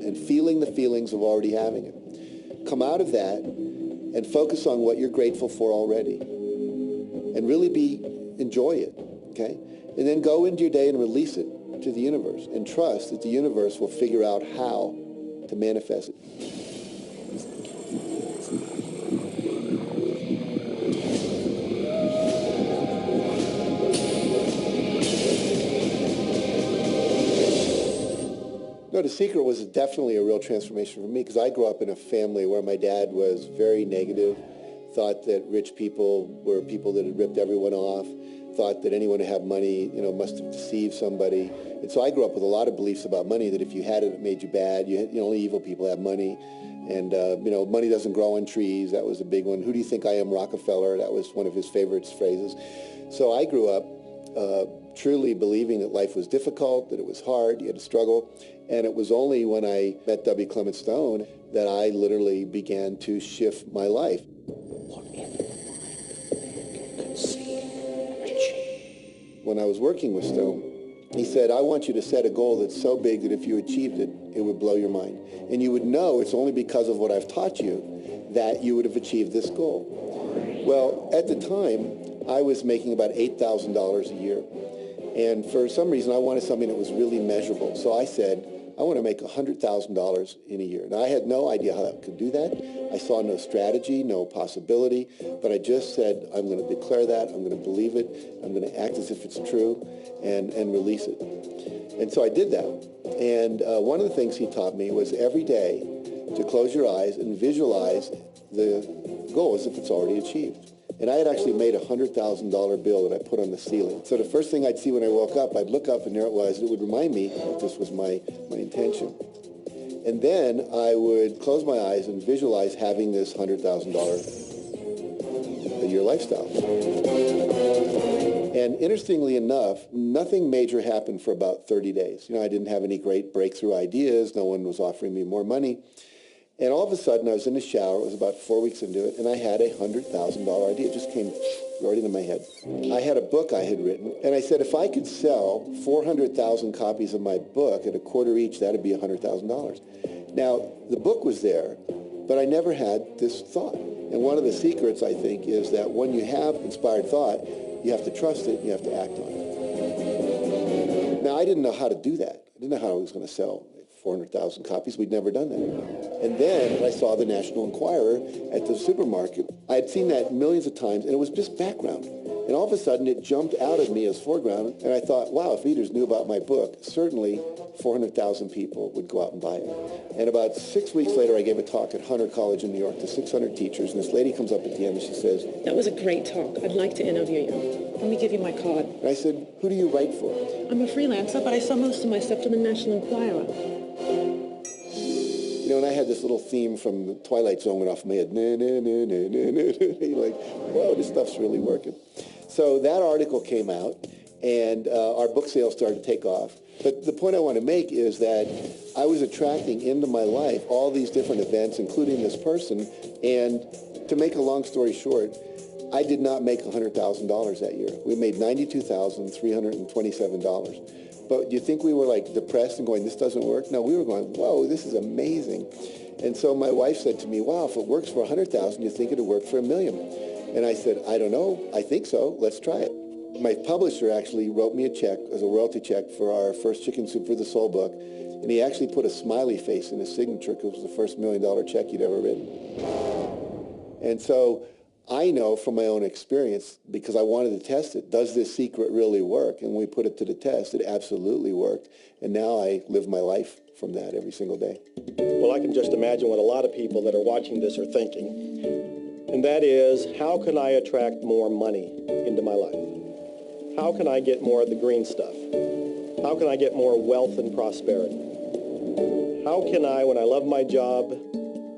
and feeling the feelings of already having it. Come out of that and focus on what you're grateful for already. And really enjoy it, okay? And then go into your day and release it to the universe and trust that the universe will figure out how to manifest it. No, The Secret was definitely a real transformation for me because I grew up in a family where my dad was very negative, thought that rich people were people that had ripped everyone off, thought that anyone who had money, must have deceived somebody. And so I grew up with a lot of beliefs about money, that if you had it, it made you bad. Only evil people have money. And, money doesn't grow on trees. That was a big one. Who do you think I am, Rockefeller? That was one of his favorite phrases. So I grew up truly believing that life was difficult, that it was hard, you had to struggle. And it was only when I met W. Clement Stone that I literally began to shift my life. When I was working with Stone, he said, I want you to set a goal that's so big that if you achieved it, it would blow your mind. And you would know it's only because of what I've taught you that you would have achieved this goal. Well, at the time, I was making about $8,000 a year. And for some reason, I wanted something that was really measurable. So I said, I want to make $100,000 in a year. Now, I had no idea how I could do that. I saw no strategy, no possibility, but I just said, I'm going to declare that, I'm going to believe it, I'm going to act as if it's true, and release it. And so I did that. And one of the things he taught me was every day to close your eyes and visualize the goal as if it's already achieved. And I had actually made a $100,000 bill that I put on the ceiling. So the first thing I'd see when I woke up, I'd look up and there it was. It would remind me that this was my intention. And then I would close my eyes and visualize having this $100,000 a year lifestyle. And interestingly enough, nothing major happened for about 30 days. I didn't have any great breakthrough ideas. No one was offering me more money. And all of a sudden, I was in the shower. It was about 4 weeks into it, and I had a $100,000 idea. It just came right into my head. I had a book I had written, and I said, if I could sell 400,000 copies of my book at a quarter each, that would be $100,000. Now, the book was there, but I never had this thought. And one of the secrets, I think, is that when you have inspired thought, you have to trust it, and you have to act on it. Now, I didn't know how to do that. I didn't know how I was going to sell 400,000 copies. We'd never done that. And then I saw the National Enquirer at the supermarket. I had seen that millions of times, and it was just background. And all of a sudden, it jumped out of me as foreground, and I thought, wow, if readers knew about my book, certainly 400,000 people would go out and buy it. And about 6 weeks later, I gave a talk at Hunter College in New York to 600 teachers, and this lady comes up at the end and she says, that was a great talk. I'd like to interview you. Let me give you my card. And I said, who do you write for? I'm a freelancer, but I sell most of my stuff to the National Enquirer. And I had this little theme from the Twilight Zone went off in my head. You're like, whoa, this stuff's really working. So that article came out, and our book sales started to take off. But the point I want to make is that I was attracting into my life all these different events, including this person. And to make a long story short, I did not make $100,000 that year. We made $92,327. But do you think we were like depressed and going, this doesn't work? No, we were going, whoa, this is amazing. And so my wife said to me, wow, if it works for 100,000, you think it'll work for $1 million? And I said, I don't know. I think so. Let's try it. My publisher actually wrote me a check as a royalty check for our first Chicken Soup for the Soul book. And he actually put a smiley face in his signature because it was the first $1 million check he'd ever written. And so I know from my own experience, because I wanted to test it, does this secret really work? And when we put it to the test, it absolutely worked. And now I live my life from that every single day. Well, I can just imagine what a lot of people that are watching this are thinking. And that is, how can I attract more money into my life? How can I get more of the green stuff? How can I get more wealth and prosperity? How can I, when I love my job,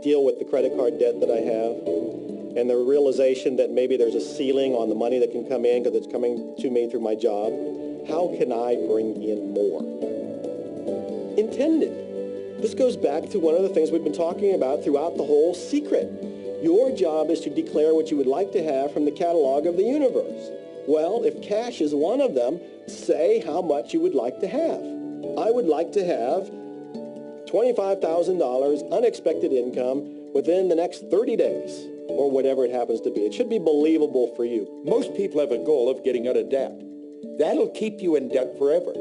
deal with the credit card debt that I have? And the realization that maybe there's a ceiling on the money that can come in because it's coming to me through my job. How can I bring in more? Intended. This goes back to one of the things we've been talking about throughout the whole secret. Your job is to declare what you would like to have from the catalog of the universe. Well, if cash is one of them, say how much you would like to have. I would like to have $25,000 unexpected income within the next 30 days, or whatever it happens to be. It should be believable for you. Most people have a goal of getting out of debt. That'll keep you in debt forever.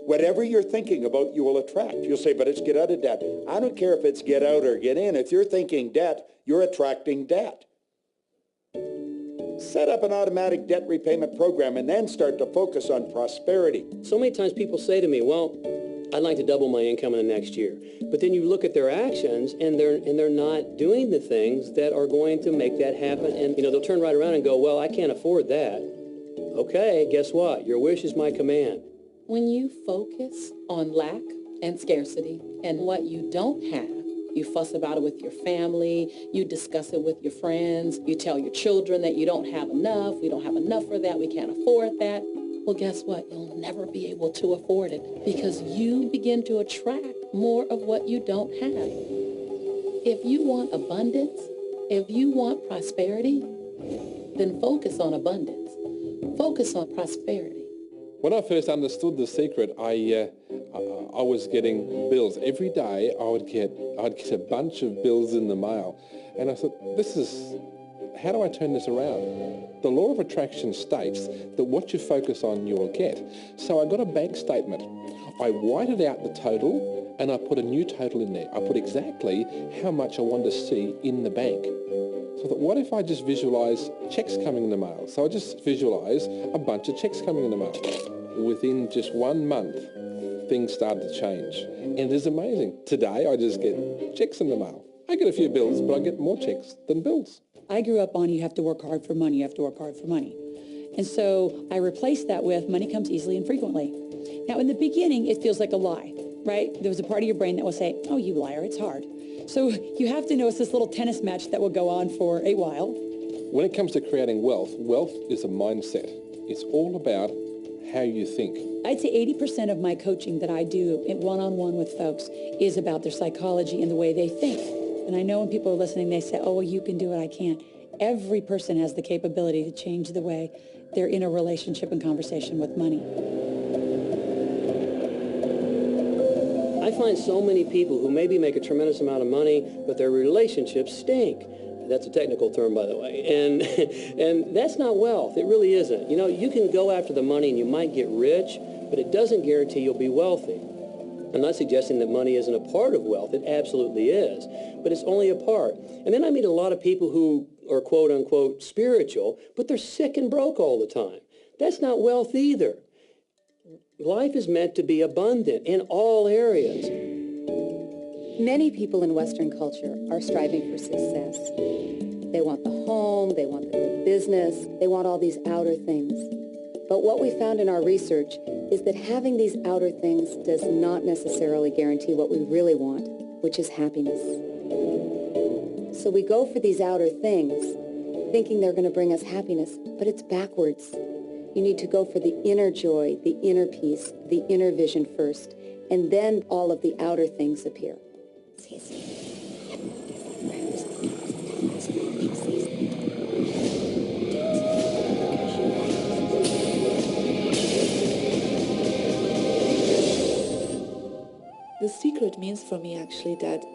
Whatever you're thinking about, you will attract. You'll say, but it's get out of debt. I don't care if it's get out or get in. If you're thinking debt, you're attracting debt. Set up an automatic debt repayment program and then start to focus on prosperity. So many times people say to me, well, I'd like to double my income in the next year. But then you look at their actions and they're not doing the things that are going to make that happen. And they'll turn right around and go, well, I can't afford that. Okay, guess what? Your wish is my command. When you focus on lack and scarcity and what you don't have, you fuss about it with your family, you discuss it with your friends, you tell your children that you don't have enough, we don't have enough for that, we can't afford that. Well, guess what? You'll never be able to afford it because you begin to attract more of what you don't have. If you want abundance, if you want prosperity, then focus on abundance. Focus on prosperity. When I first understood the secret, I was getting bills. Every day I'd get a bunch of bills in the mail. And I thought, how do I turn this around? The law of attraction states that what you focus on, you will get. So I got a bank statement. I whited out the total and I put a new total in there. I put exactly how much I wanted to see in the bank. So I thought, what if I just visualize checks coming in the mail? So I just visualize a bunch of checks coming in the mail. Within just 1 month, things started to change. And it is amazing. Today, I just get checks in the mail. I get a few bills, but I get more checks than bills. I grew up on you have to work hard for money, you have to work hard for money. And so I replaced that with money comes easily and frequently. Now, in the beginning, it feels like a lie, right? There was a part of your brain that will say, oh, you liar, it's hard. So you have to know it's this little tennis match that will go on for a while. When it comes to creating wealth, wealth is a mindset. It's all about how you think. I'd say 80% of my coaching that I do one-on-one with folks is about their psychology and the way they think. And I know when people are listening, they say, oh, well, you can do it, I can't. Every person has the capability to change the way they're in a relationship and conversation with money. I find so many people who maybe make a tremendous amount of money, but their relationships stink. That's a technical term, by the way. And that's not wealth. It really isn't. You can go after the money and you might get rich, but it doesn't guarantee you'll be wealthy. I'm not suggesting that money isn't a part of wealth. It absolutely is. But it's only a part. And then I meet a lot of people who are quote-unquote spiritual, but they're sick and broke all the time. That's not wealth either. Life is meant to be abundant in all areas. Many people in Western culture are striving for success. They want the home, they want the great business, they want all these outer things. But what we found in our research is that having these outer things does not necessarily guarantee what we really want, which is happiness. So we go for these outer things, thinking they're going to bring us happiness, but it's backwards. You need to go for the inner joy, the inner peace, the inner vision first, and then all of the outer things appear. The secret means for me actually that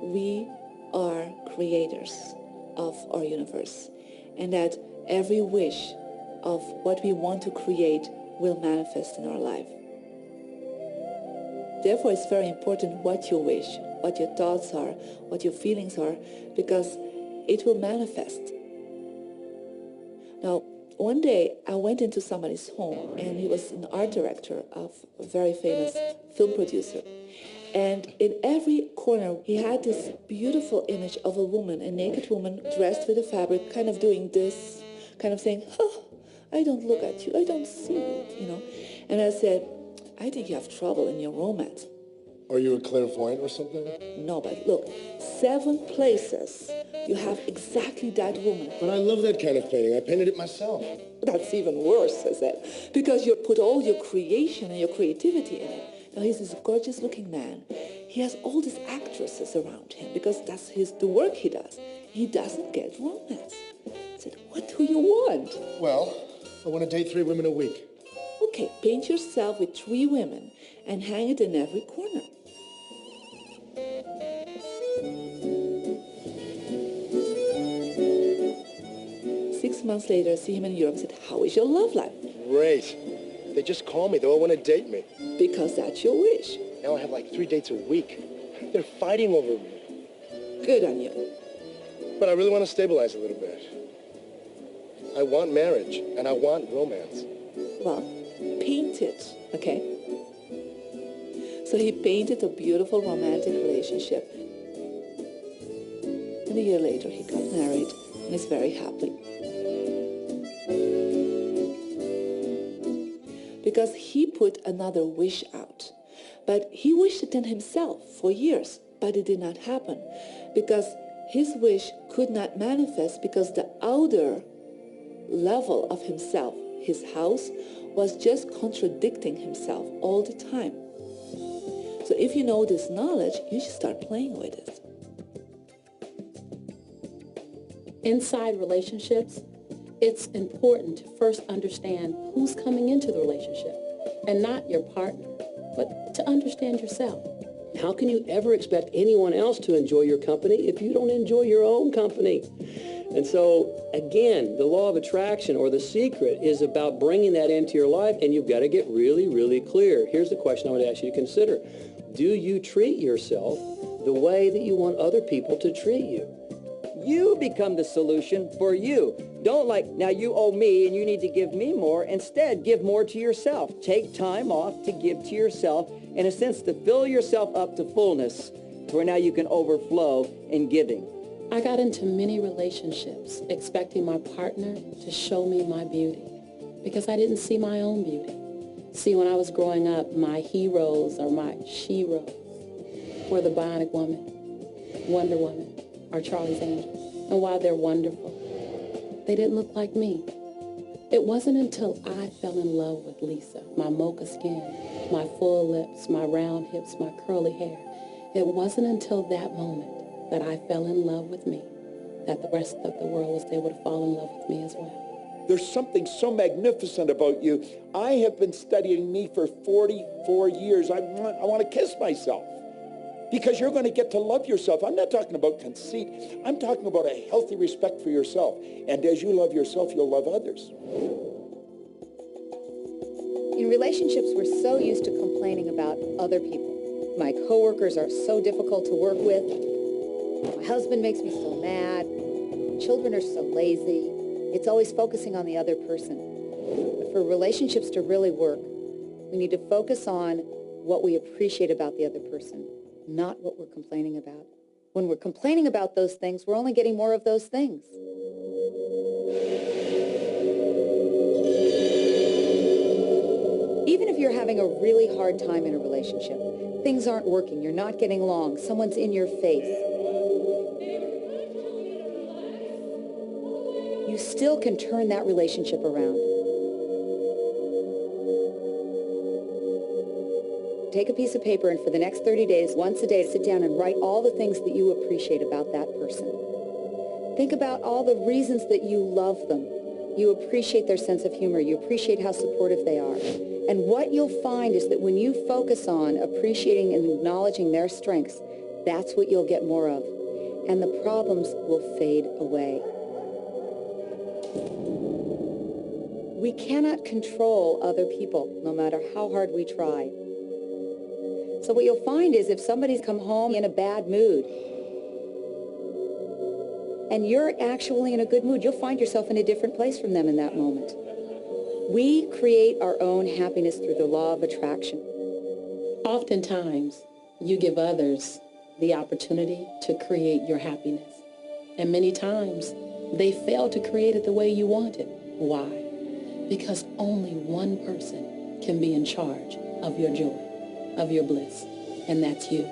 we are creators of our universe and that every wish of what we want to create will manifest in our life. Therefore, it's very important what you wish, what your thoughts are, what your feelings are, because it will manifest. Now, one day I went into somebody's home and he was an art director of a very famous film producer. And in every corner he had this beautiful image of a woman, a naked woman dressed with a fabric, kind of doing this, kind of saying, oh, I don't look at you, I don't see you, And I said, I think you have trouble in your romance. Are you a clairvoyant or something? No, but look, 7 places you have exactly that woman. But I love that kind of painting. I painted it myself. That's even worse, I said, because you put all your creation and your creativity in it. Now, he's this gorgeous-looking man. He has all these actresses around him because that's the work he does. He doesn't get romance. I said, what do you want? Well, I want to date 3 women a week. Okay, paint yourself with 3 women and hang it in every corner. 6 months later, see him in Europe and said, how is your love life? Great. They just call me. They all want to date me. Because that's your wish. Now I have like 3 dates a week. They're fighting over me. Good on you. But I really want to stabilize a little bit. I want marriage, and I want romance. Well, paint it, okay? So he painted a beautiful romantic relationship. And a year later, he got married and is very happy. Because he put another wish out. But he wished it in himself for years, but it did not happen. Because his wish could not manifest because the outer level of himself, his house, was just contradicting himself all the time. So if you know this knowledge, you should start playing with it. Inside relationships, it's important to first understand who's coming into the relationship, and not your partner, but to understand yourself. How can you ever expect anyone else to enjoy your company if you don't enjoy your own company? And so, again, the law of attraction, or the secret, is about bringing that into your life, and you've got to get really, really clear. Here's the question I would ask you to consider. Do you treat yourself the way that you want other people to treat you? You become the solution for you. Don't now you owe me and you need to give me more. Instead, give more to yourself. Take time off to give to yourself, in a sense, to fill yourself up to fullness, to where now you can overflow in giving. I got into many relationships expecting my partner to show me my beauty because I didn't see my own beauty. See, when I was growing up, my heroes or my sheroes were the Bionic Woman, Wonder Woman, or Charlie's Angels. And while they're wonderful, they didn't look like me. It wasn't until I fell in love with Lisa, my mocha skin, my full lips, my round hips, my curly hair. It wasn't until that moment that I fell in love with me that the rest of the world was able to fall in love with me as well. There's something so magnificent about you. I have been studying me for 44 years. I want to kiss myself because you're going to get to love yourself. I'm not talking about conceit. I'm talking about a healthy respect for yourself. And as you love yourself, you'll love others. In relationships, we're so used to complaining about other people. My coworkers are so difficult to work with. My husband makes me so mad. Children are so lazy. It's always focusing on the other person. But for relationships to really work, we need to focus on what we appreciate about the other person, not what we're complaining about. When we're complaining about those things, we're only getting more of those things. Even if you're having a really hard time in a relationship, things aren't working, you're not getting along, someone's in your face, you still can turn that relationship around. Take a piece of paper and for the next 30 days, once a day, sit down and write all the things that you appreciate about that person. Think about all the reasons that you love them. You appreciate their sense of humor. You appreciate how supportive they are. And what you'll find is that when you focus on appreciating and acknowledging their strengths, that's what you'll get more of. And the problems will fade away. We cannot control other people, no matter how hard we try. So what you'll find is if somebody's come home in a bad mood, and you're actually in a good mood, you'll find yourself in a different place from them in that moment. We create our own happiness through the law of attraction. Oftentimes, you give others the opportunity to create your happiness. And many times, they fail to create it the way you want it. Why? Because only one person can be in charge of your joy, of your bliss, and that's you.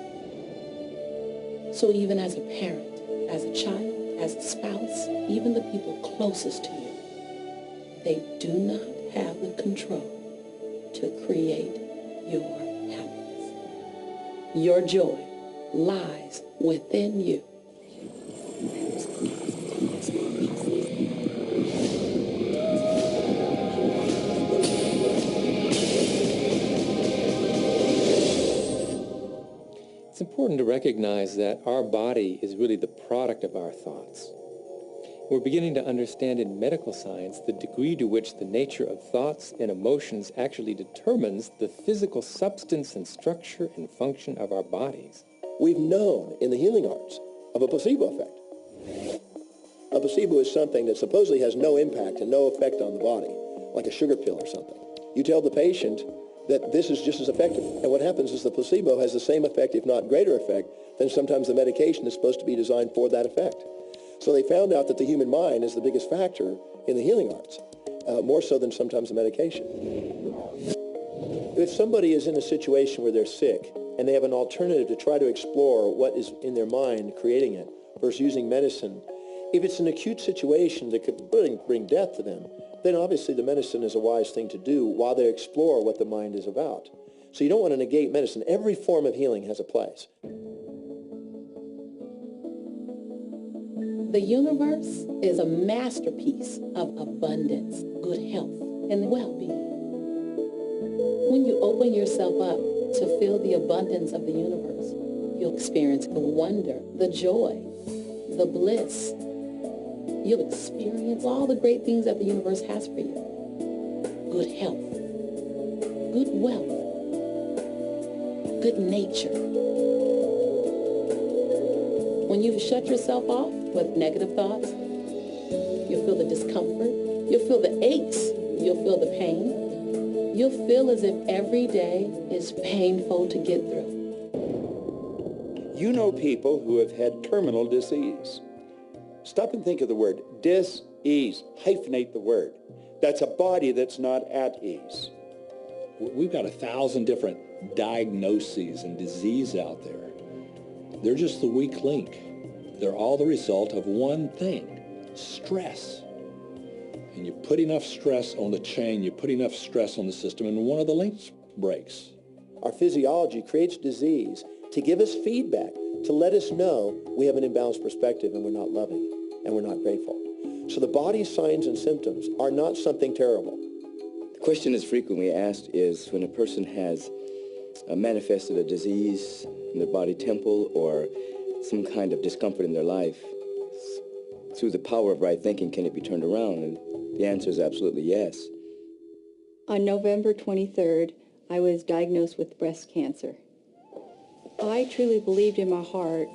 So even as a parent, as a child, as a spouse, even the people closest to you, they do not have the control to create your happiness. Your joy lies within you. It's important to recognize that our body is really the product of our thoughts. We're beginning to understand in medical science the degree to which the nature of thoughts and emotions actually determines the physical substance and structure and function of our bodies. We've known in the healing arts of a placebo effect. A placebo is something that supposedly has no impact and no effect on the body, like a sugar pill or something. You tell the patient that this is just as effective. And what happens is the placebo has the same effect, if not greater effect, than sometimes the medication is supposed to be designed for that effect. So they found out that the human mind is the biggest factor in the healing arts, more so than sometimes the medication. If somebody is in a situation where they're sick and they have an alternative to try to explore what is in their mind creating it versus using medicine, if it's an acute situation that could bring death to them, then obviously the medicine is a wise thing to do while they explore what the mind is about. So you don't want to negate medicine. Every form of healing has a place. The universe is a masterpiece of abundance, good health, and well-being. When you open yourself up to feel the abundance of the universe, you'll experience the wonder, the joy, the bliss. You'll experience all the great things that the universe has for you. Good health, good wealth, good nature. When you shut yourself off with negative thoughts, you'll feel the discomfort, you'll feel the aches, you'll feel the pain. You'll feel as if every day is painful to get through. You know people who have had terminal disease. Stop and think of the word dis-ease. Hyphenate the word. That's a body that's not at ease. We've got 1,000 different diagnoses and disease out there. They're just the weak link. They're all the result of one thing, stress. And you put enough stress on the chain, you put enough stress on the system, and one of the links breaks. Our physiology creates disease to give us feedback, to let us know we have an imbalanced perspective and we're not loving and we're not grateful. So the body's signs and symptoms are not something terrible. The question that's frequently asked is when a person has manifested a disease in their body temple or some kind of discomfort in their life, through the power of right thinking, can it be turned around? And the answer is absolutely yes. On November 23rd, I was diagnosed with breast cancer. I truly believed in my heart,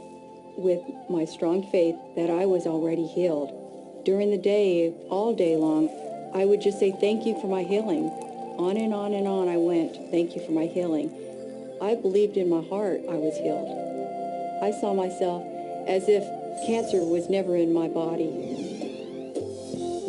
with my strong faith, that I was already healed. During the day, all day long, I would just say, thank you for my healing. On and on and on I went, thank you for my healing. I believed in my heart I was healed. I saw myself as if cancer was never in my body.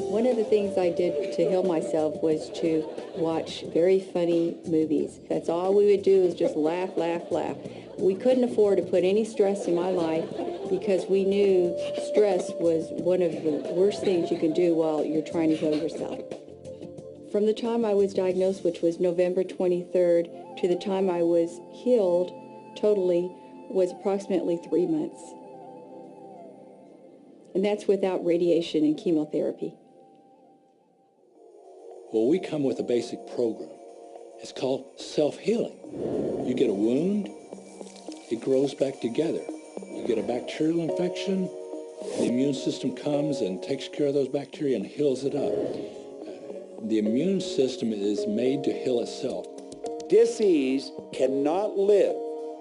One of the things I did to heal myself was to watch very funny movies. That's all we would do, is just laugh, laugh, laugh. We couldn't afford to put any stress in my life because we knew stress was one of the worst things you can do while you're trying to heal yourself. From the time I was diagnosed, which was November 23rd, to the time I was healed totally was approximately 3 months. And that's without radiation and chemotherapy. Well, we come with a basic program. It's called self-healing. You get a wound, it grows back together. You get a bacterial infection, the immune system comes and takes care of those bacteria and heals it up. The immune system is made to heal itself. Dis-ease cannot live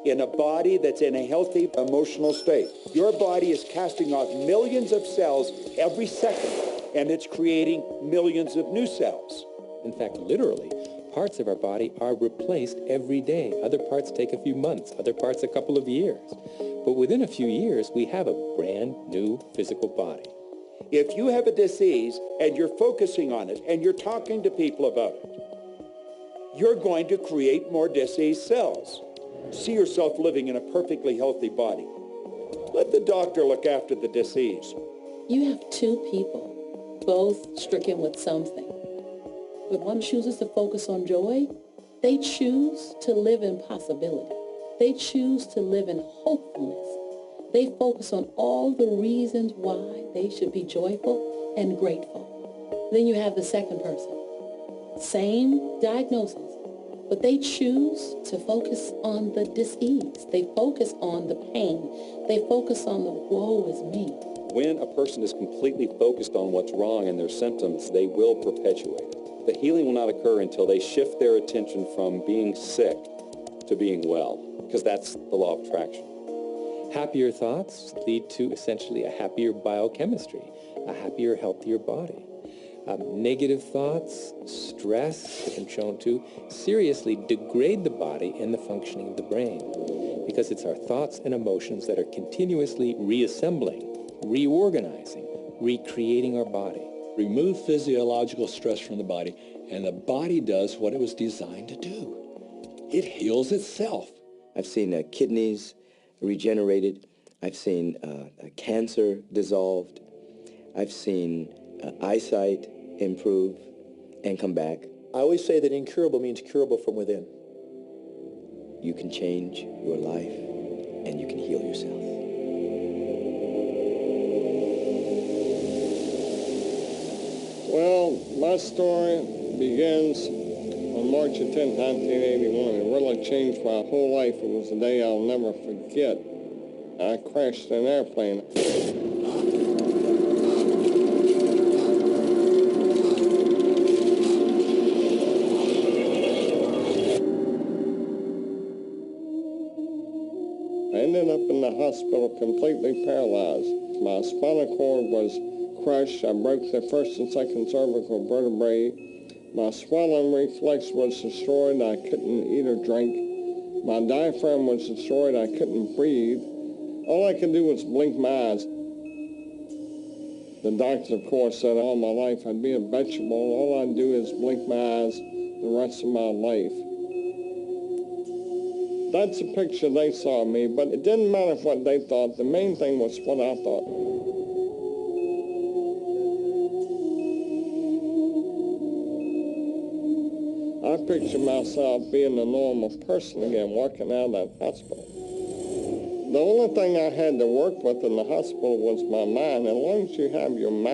in a body that's in a healthy emotional state. Your body is casting off millions of cells every second, and it's creating millions of new cells. In fact, literally, parts of our body are replaced every day. Other parts take a few months, other parts a couple of years. But within a few years, we have a brand new physical body. If you have a disease and you're focusing on it and you're talking to people about it, you're going to create more disease cells. See yourself living in a perfectly healthy body. Let the doctor look after the disease. You have two people, both stricken with something. But one chooses to focus on joy. They choose to live in possibility. They choose to live in hopefulness. They focus on all the reasons why they should be joyful and grateful. Then you have the second person. Same diagnosis, but they choose to focus on the dis-ease. They focus on the pain. They focus on the woe is me. When a person is completely focused on what's wrong and their symptoms, they will perpetuate it. The healing will not occur until they shift their attention from being sick to being well, because that's the law of attraction. Happier thoughts lead to essentially a happier biochemistry, a happier, healthier body. Negative thoughts, stress, have been shown to seriously degrade the body and the functioning of the brain, because it's our thoughts and emotions that are continuously reassembling, reorganizing, recreating our body. Remove physiological stress from the body, and the body does what it was designed to do. It heals itself. I've seen kidneys regenerated. I've seen cancer dissolved. I've seen eyesight improve and come back. I always say that incurable means curable from within. You can change your life, and you can heal yourself. Well, my story begins on March 10, 1981. It really changed my whole life. It was a day I'll never forget. I crashed an airplane. I ended up in the hospital completely paralyzed. My spinal cord was crushed. I broke the first and second cervical vertebrae. My swallowing reflex was destroyed. I couldn't eat or drink. My diaphragm was destroyed. I couldn't breathe. All I could do was blink my eyes. The doctors, of course, said all my life I'd be a vegetable. All I'd do is blink my eyes the rest of my life. That's the picture they saw of me, but it didn't matter what they thought. The main thing was what I thought. I picture myself being a normal person again, walking out of that hospital. The only thing I had to work with in the hospital was my mind. As long as you have your mind